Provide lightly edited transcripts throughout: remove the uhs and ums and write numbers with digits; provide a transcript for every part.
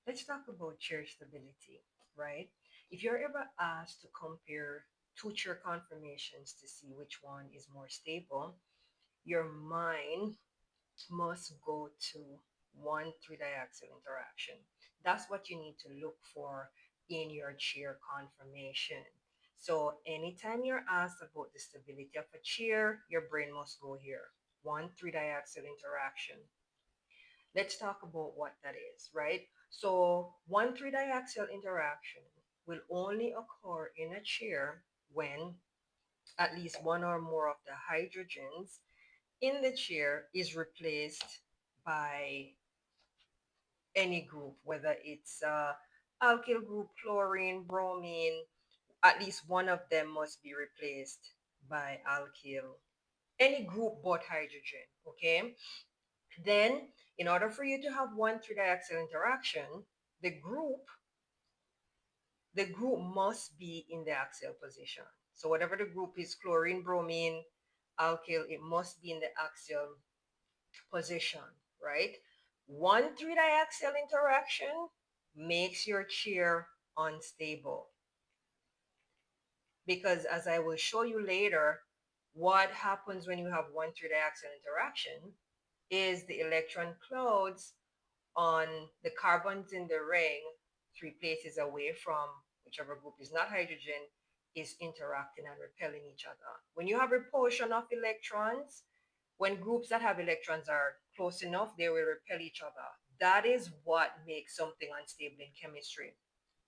Let's talk about chair stability, right? If you're ever asked to compare two chair conformations to see which one is more stable, your mind must go to 1,3-diaxial interaction. That's what you need to look for in your chair conformation. So anytime you're asked about the stability of a chair, your brain must go here. 1,3-diaxial interaction. Let's talk about what that is, right? So 1,3-diaxial interaction will only occur in a chair when at least one or more of the hydrogens in the chair is replaced by any group, whether it's alkyl group, chlorine, bromine, at least one of them must be replaced by alkyl, any group but hydrogen, okay? Then, in order for you to have 1,3-diaxial interaction, the group, the group must be in the axial position. So whatever the group is, chlorine, bromine, alkyl, it must be in the axial position, right? 1,3-diaxial interaction makes your chair unstable because as I will show you later, what happens when you have 1,3-diaxial interaction is the electron clouds on the carbons in the ring 3 places away from whichever group is not hydrogen is interacting and repelling each other. When you have repulsion of electrons, when groups that have electrons are close enough, they will repel each other. That is what makes something unstable in chemistry.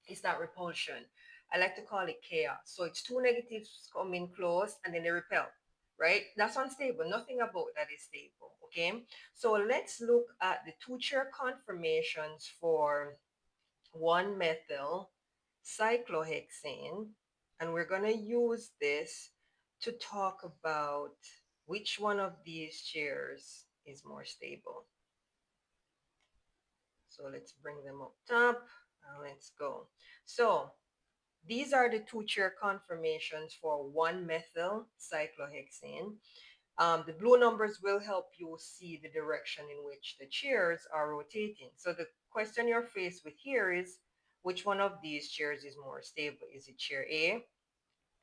It's that repulsion. I like to call it chaos. So it's two negatives coming close and then they repel, right? That's unstable. Nothing about that is stable, okay? So let's look at the two chair conformations for 1-methyl cyclohexane. And we're going to use this to talk about which one of these chairs is more stable. So let's bring them up top and let's go. So these are the two chair conformations for 1-methyl cyclohexane. The blue numbers will help you see the direction in which the chairs are rotating. So the question you're faced with here is, which one of these chairs is more stable? Is it chair A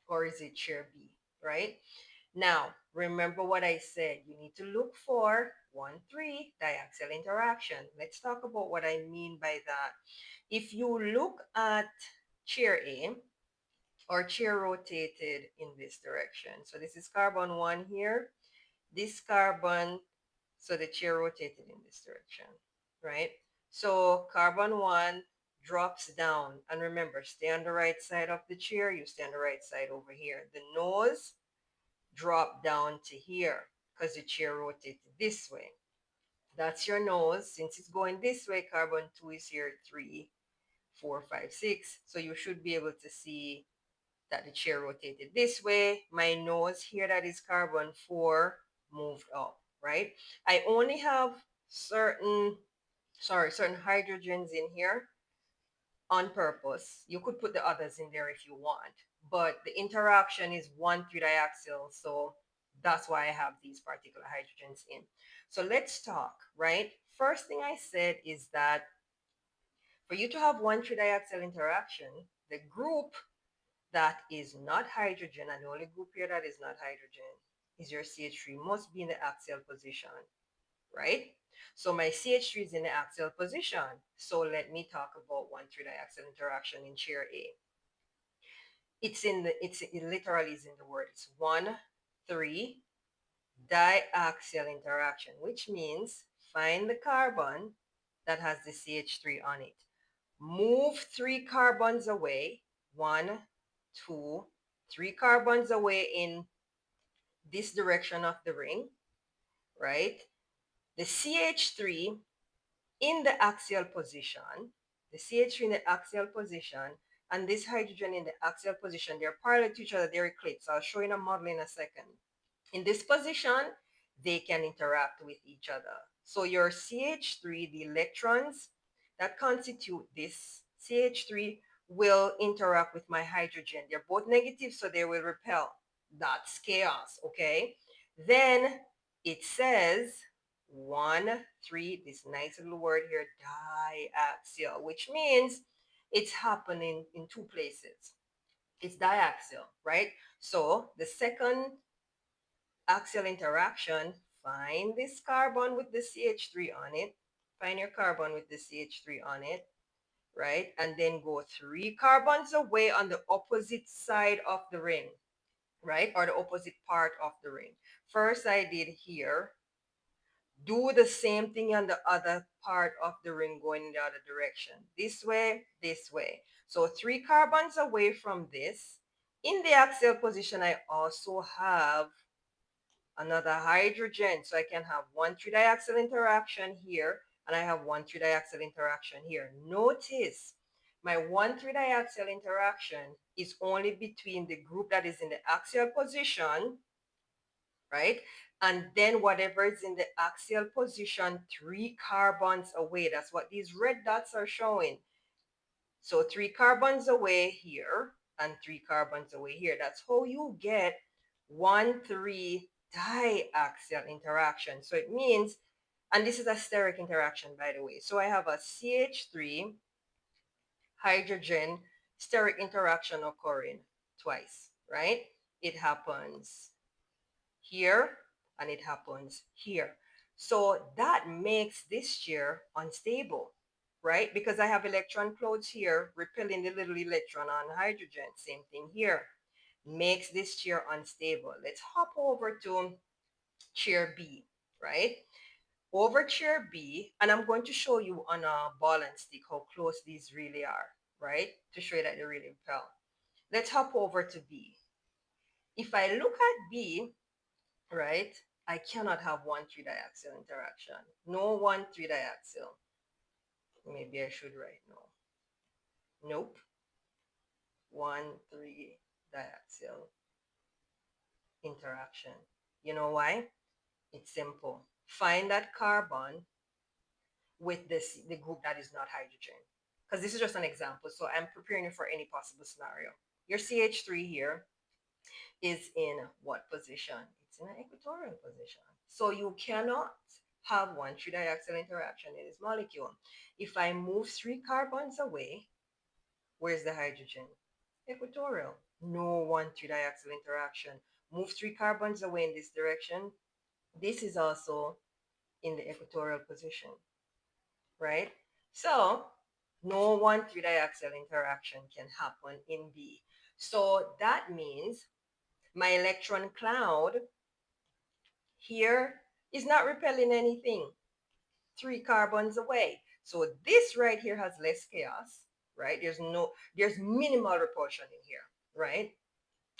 or is it chair B, right? Now, remember what I said. You need to look for 1,3 diaxial interaction. Let's talk about what I mean by that. If you look at chair A, our chair rotated in this direction. So this is carbon 1 here. This carbon, so the chair rotated in this direction, right? So carbon 1 drops down. And remember, stay on the right side of the chair. You stay on the right side over here. The nose drop down to here because the chair rotated this way. That's your nose. Since it's going this way, carbon 2 is here, 3, 4, 5, 6. So you should be able to see that the chair rotated this way. My nose here, that is carbon 4, moved up, right? I only have certain hydrogens in here on purpose. You could put the others in there if you want, but the interaction is 1,3-diaxial, so that's why I have these particular hydrogens in. So let's talk, right? First thing I said is that for you to have 1,3-diaxial interaction, the group that is not hydrogen, and the only group here that is not hydrogen is your CH3, must be in the axial position, right? So my CH3 is in the axial position. So let me talk about 1,3-diaxial interaction in chair A. It literally is in the word. It's 1,3 diaxial interaction, which means find the carbon that has the CH3 on it. Move 3 carbons away. 1, 2, 3 carbons away in this direction of the ring, right? The CH3 in the axial position, the CH3 in the axial position, and this hydrogen in the axial position, they're parallel to each other, they're eclipsed. I'll show you in a model in a second. In this position, they can interact with each other. So your CH3, the electrons that constitute this CH3 will interact with my hydrogen. They're both negative, so they will repel. That's chaos, okay? Then it says 1, 3, this nice little word here, diaxial, which means it's happening in two places. It's diaxial, right? So the second axial interaction, find this carbon with the CH3 on it. Find your carbon with the CH3 on it, right? And then go 3 carbons away on the opposite side of the ring, right? Or the opposite part of the ring. First I did here. Do the same thing on the other part of the ring going in the other direction. This way, this way. So 3 carbons away from this. In the axial position, I also have another hydrogen. So I can have 1,3-diaxial interaction here, and I have 1,3-diaxial interaction here. Notice my 1,3-diaxial interaction is only between the group that is in the axial position, right? And then whatever is in the axial position, 3 carbons away. That's what these red dots are showing. So 3 carbons away here and 3 carbons away here. That's how you get 1,3 diaxial interaction. So it means, and this is a steric interaction, by the way. So I have a CH3 hydrogen steric interaction occurring twice, right? It happens here and it happens here. So that makes this chair unstable, right? Because I have electron clouds here repelling the little electron on hydrogen. Same thing here. Makes this chair unstable. Let's hop over to chair B, right? Over chair B, and I'm going to show you on a ball and stick how close these really are, right? To show you that they really repel. Let's hop over to B. If I look at B, right, I cannot have 1,3-diaxial interaction. No 1,3-diaxial. Maybe I should write no. Nope. 1,3-diaxial interaction. You know why? It's simple. Find that carbon with the group that is not hydrogen. Because this is just an example. So I'm preparing you for any possible scenario. Your CH3 here is in what position? It's in an equatorial position. So you cannot have 1,3-diaxial interaction in this molecule. If I move 3 carbons away, where's the hydrogen? Equatorial. No 1,3-diaxial interaction. Move 3 carbons away in this direction. This is also in the equatorial position, right? So no 1,3-diaxial interaction can happen in B. So that means my electron cloud here is not repelling anything 3 carbons away. So this right here has less chaos, right? There's minimal repulsion in here, right?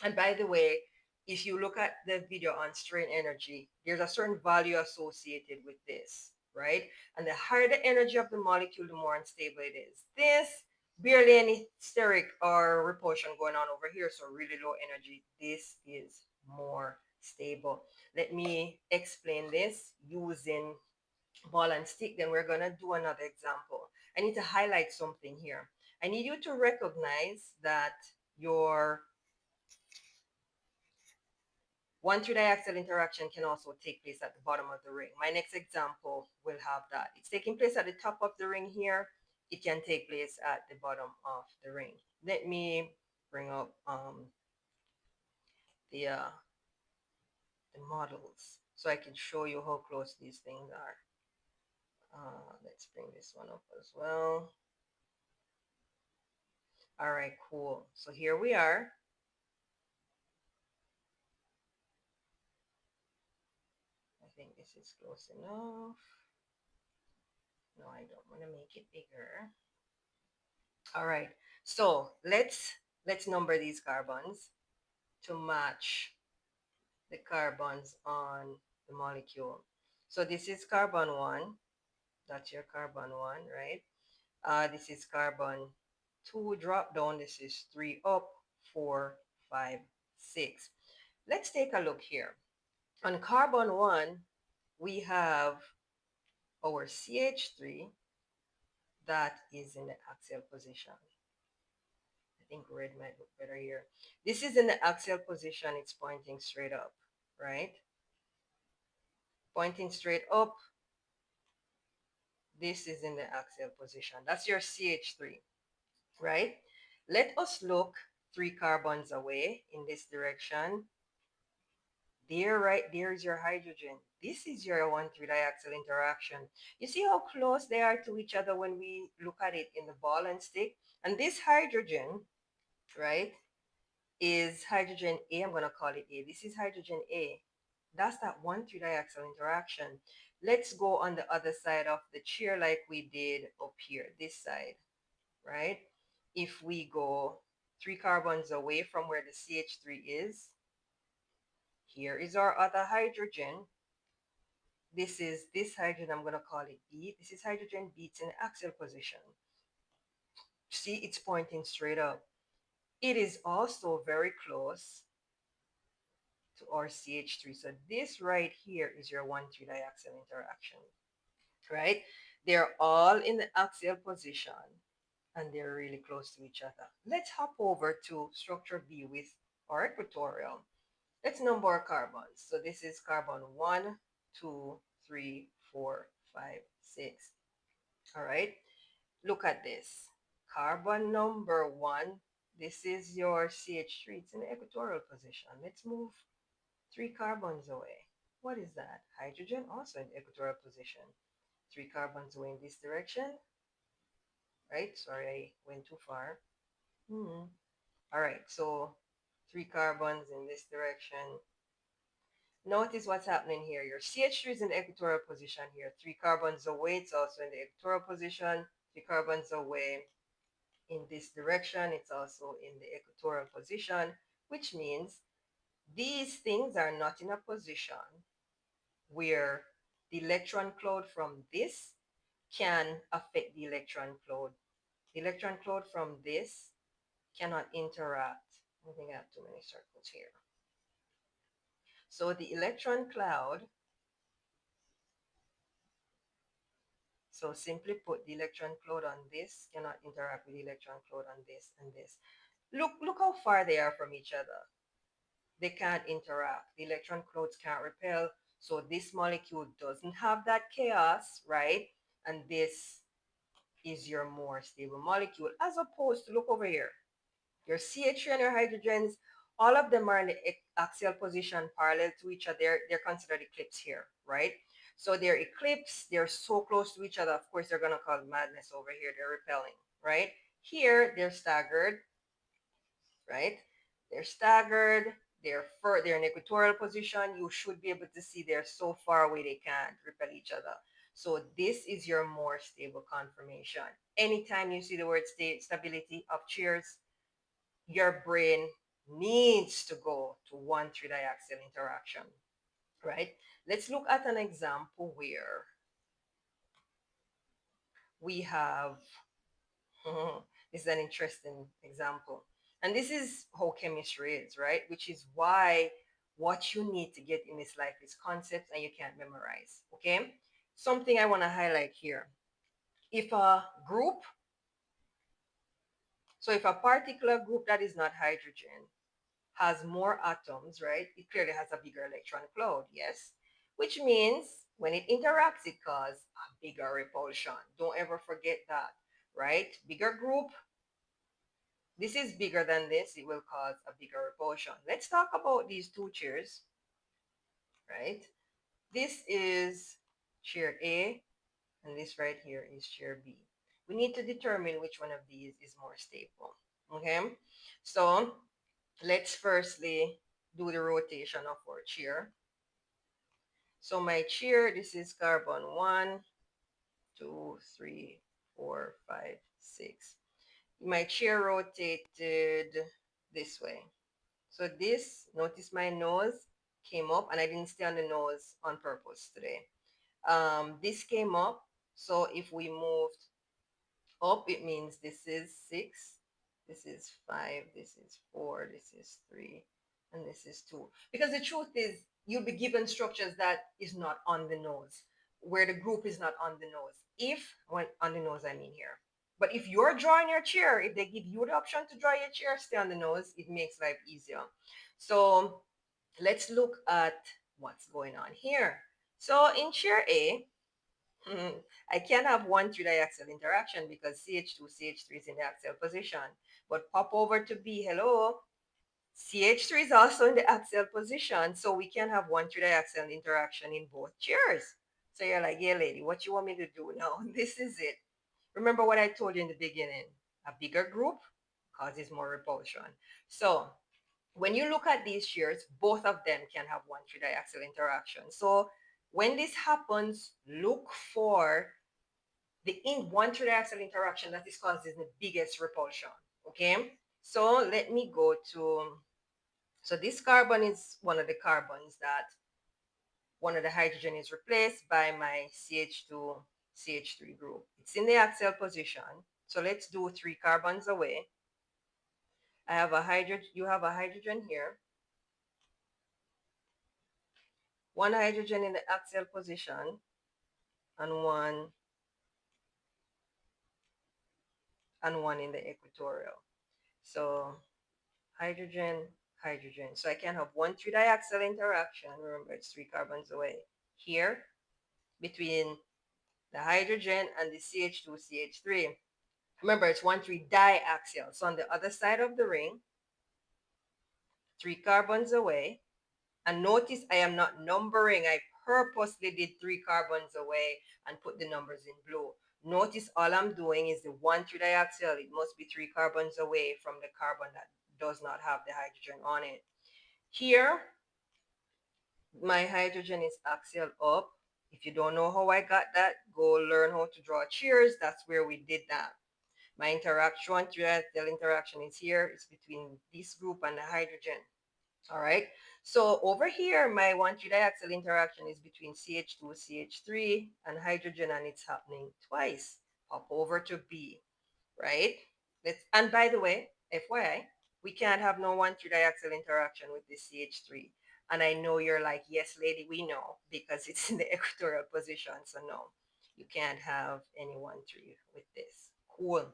And by the way, if you look at the video on strain energy, there's a certain value associated with this, right? And the higher the energy of the molecule, the more unstable it is. This, barely any steric or repulsion going on over here, so really low energy. This is more stable. Let me explain this using ball and stick. Then we're going to do another example. I need to highlight something here. I need you to recognize that your 1,3-diaxial interaction can also take place at the bottom of the ring. My next example will have that. It's taking place at the top of the ring here. It can take place at the bottom of the ring. Let me bring up the models so I can show you how close these things are. Let's bring this one up as well. All right, cool. So here we are. I think this is close enough. No, I don't want to make it bigger. All right, so let's number these carbons to match the carbons on the molecule. So this is carbon 1. That's your carbon 1, right? This is carbon 2 drop down. This is 3 up, 4, 5, 6. Let's take a look here. On carbon 1, we have our CH3 that is in the axial position. I think red might look better here. This is in the axial position. It's pointing straight up, right? Pointing straight up. This is in the axial position. That's your CH3, right? Let us look 3 carbons away in this direction. There, right there is your hydrogen. This is your 1,3 diaxial interaction. You see how close they are to each other when we look at it in the ball and stick? And this hydrogen, right, is hydrogen A. I'm going to call it A. This is hydrogen A. That's that 1,3 diaxial interaction. Let's go on the other side of the chair like we did up here, this side, right? If we go 3 carbons away from where the CH3 is, here is our other hydrogen. This is this hydrogen, I'm going to call it B. This is hydrogen B. It's in the axial position. See, it's pointing straight up. It is also very close to our CH3. So this right here is your 1,3 diaxial interaction, right? They're all in the axial position and they're really close to each other. Let's hop over to structure B with our equatorial. Let's number our carbons. So this is carbon 1, 2, 3, 4, 5, 6. All right. Look at this. Carbon number 1. This is your CH3. It's in the equatorial position. Let's move 3 carbons away. What is that? Hydrogen also in the equatorial position. 3 carbons away in this direction. Right? Sorry, I went too far. All right. So 3 carbons in this direction. Notice what's happening here. Your CH3 is in the equatorial position here. 3 carbons away, it's also in the equatorial position. 3 carbons away in this direction, it's also in the equatorial position, which means these things are not in a position where the electron cloud from this can affect the electron cloud. The electron cloud from this cannot interact. I think I have too many circles here. So the electron cloud, so simply put, the electron cloud on this cannot interact with the electron cloud on this and this. Look how far they are from each other. They can't interact. The electron clouds can't repel. So this molecule doesn't have that chaos, right? And this is your more stable molecule, as opposed to, look over here, your CH3 and your hydrogens, all of them are in the axial position parallel to each other. They're considered eclipse here, right? So they're eclipse, they're so close to each other. Of course, they're going to cause madness over here. They're repelling, right? Here, they're staggered, right? They're staggered. They're in equatorial position. You should be able to see they're so far away they can't repel each other. So this is your more stable conformation. Anytime you see the word stability of chairs, your brain needs to go to 1,3 diaxial interaction, right? Let's look at an example where we have, this is an interesting example. And this is how chemistry is, right? Which is why what you need to get in this life is concepts and you can't memorize, okay? Something I want to highlight here. If a group, so if a particular group that is not hydrogen has more atoms, right? It clearly has a bigger electron cloud, yes? Which means when it interacts, it causes a bigger repulsion. Don't ever forget that, right? Bigger group, this is bigger than this, it will cause a bigger repulsion. Let's talk about these two chairs, right? This is chair A, and this right here is chair B. We need to determine which one of these is more stable, okay? So let's firstly do the rotation of our chair. So my chair, this is carbon 1, 2, 3, 4, 5, 6. My chair rotated this way. So this, notice my nose came up, and I didn't stay on the nose on purpose today. This came up. So if we moved up, it means this is 6, this is 5, this is 4, this is 3, and this is 2. Because the truth is, you'll be given structures that is not on the nose, where the group is not on the nose. If, when on the nose, I mean here. But if you're drawing your chair, if they give you the option to draw your chair, stay on the nose, it makes life easier. So let's look at what's going on here. So in chair A, I can't have one three diaxial interaction because CH2, CH3 is in the axial position. But pop over to B, hello, CH3 is also in the axial position, so we can have one three diaxial interaction in both chairs. So you're like, yeah, lady, what you want me to do now? This is it. Remember what I told you in the beginning. A bigger group causes more repulsion. So when you look at these shears, both of them can have one triaxial interaction. So when this happens, look for the one triaxial interaction that is causing the biggest repulsion. Okay, so let me go to, so this carbon is one of the carbons that one of the hydrogen is replaced by my CH2 CH3 group. It's in the axial position. So let's do 3 carbons away. I have a hydrogen, you have a hydrogen here, one hydrogen in the axial position, and one in the equatorial. So hydrogen, hydrogen. So I can have one triaxial interaction. Remember, it's 3 carbons away here between the hydrogen and the CH2, CH3. Remember, it's 1,3 diaxial. So on the other side of the ring, 3 carbons away. And notice I am not numbering. I purposely did 3 carbons away and put the numbers in blue. Notice all I'm doing is the 1,3 diaxial. It must be 3 carbons away from the carbon that does not have the hydrogen on it. Here, my hydrogen is axial up. If you don't know how I got that, go learn how to draw cheers. That's where we did that. My interaction, 1,3 interaction is here. It's between this group and the hydrogen. All right. So over here, my 1,3 diaxial interaction is between CH2, CH3, and hydrogen, and it's happening twice. Pop over to B, right? And by the way, FYI, we can't have no 1,3 diaxial interaction with this CH3. And I know you're like, yes, lady, we know because it's in the equatorial position. So no, you can't have any 1,3 with this. Cool.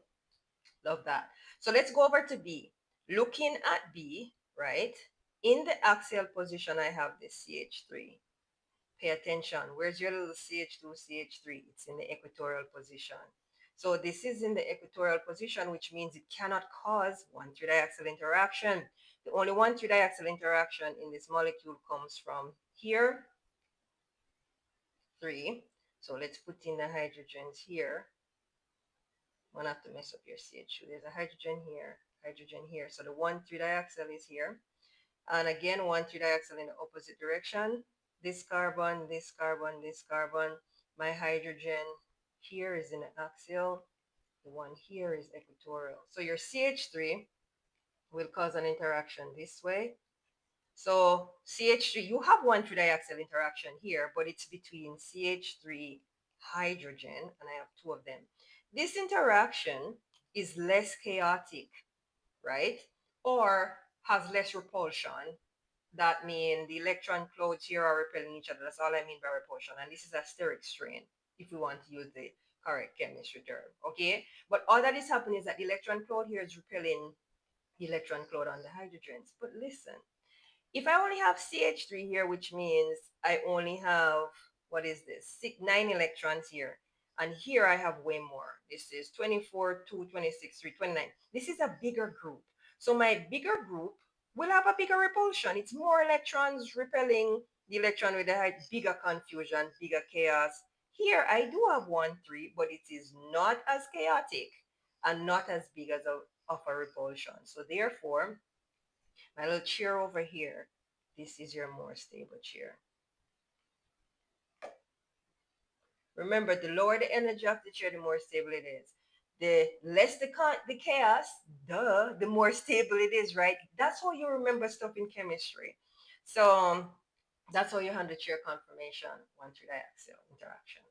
Love that. So let's go over to B. Looking at B, right? In the axial position, I have this CH3. Pay attention. Where's your little CH2, CH3? It's in the equatorial position. So this is in the equatorial position, which means it cannot cause 1,3 diaxial interaction. The only 1,3 diaxial interaction in this molecule comes from here, 3. So let's put in the hydrogens here. One have to mess up your CH2. There's a hydrogen here. So the 1,3 diaxial is here. And again, 1,3 diaxial in the opposite direction. This carbon, this carbon, this carbon. My hydrogen here is in the axial. The one here is equatorial. So your CH3 will cause an interaction this way. So CH3, you have 1,3 diaxial interaction here, but it's between CH3 hydrogen, and I have 2 of them. This interaction is less chaotic, right? Or has less repulsion. That means the electron clouds here are repelling each other. That's all I mean by repulsion. And this is a steric strain, if we want to use the correct chemistry term, okay? But all that is happening is that the electron cloud here is repelling the electron cloud on the hydrogens. But listen, if I only have CH3 here, which means I only have, what is this, 9 electrons here. And here I have way more. This is 24, 2, 26, 3, 29. This is a bigger group. So my bigger group will have a bigger repulsion. It's more electrons repelling the electron with a bigger confusion, bigger chaos. Here I do have 1, 3, but it is not as chaotic and not as big as of a repulsion. So therefore, my little chair over here, this is your more stable chair. Remember, the lower the energy of the chair, the more stable it is. The less the chaos, the more stable it is, right? That's how you remember stuff in chemistry. So that's how you handle chair conformation, 1,3 diaxial interaction.